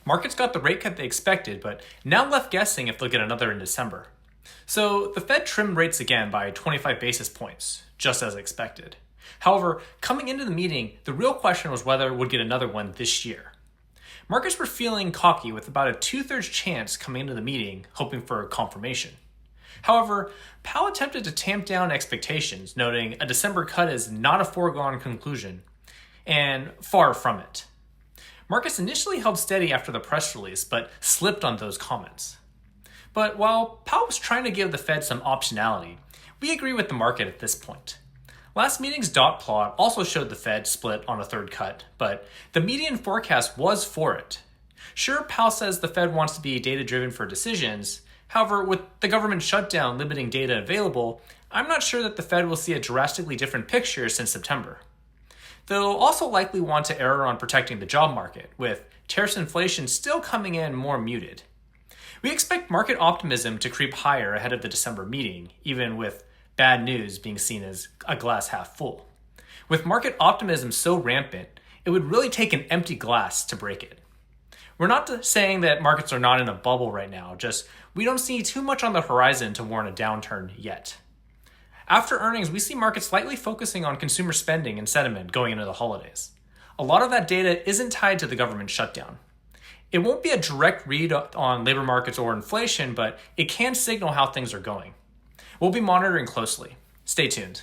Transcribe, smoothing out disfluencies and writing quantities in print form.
Markets got the rate cut they expected, but now left guessing if they'll get another in December. So the Fed trimmed rates again by 25 basis points, just as expected. However, coming into the meeting, the real question was whether it would get another one this year. Markets were feeling cocky with about a 2/3 chance coming into the meeting, hoping for a confirmation. However, Powell attempted to tamp down expectations, noting a December cut is not a foregone conclusion, and far from it. Markets initially held steady after the press release, but slipped on those comments. But while Powell was trying to give the Fed some optionality, we agree with the market at this point. Last meeting's dot plot also showed the Fed split on a third cut, but the median forecast was for it. Sure, Powell says the Fed wants to be data-driven for decisions. However, with the government shutdown limiting data available, I'm not sure that the Fed will see a drastically different picture since September. They'll also likely want to err on protecting the job market, with tariffs inflation still coming in more muted. We expect market optimism to creep higher ahead of the December meeting, even with bad news being seen as a glass half full. With market optimism so rampant, it would really take an empty glass to break it. We're not saying that markets are not in a bubble right now, just we don't see too much on the horizon to warrant a downturn yet. After earnings, we see markets slightly focusing on consumer spending and sentiment going into the holidays. A lot of that data isn't tied to the government shutdown. It won't be a direct read on labor markets or inflation, but it can signal how things are going. We'll be monitoring closely. Stay tuned.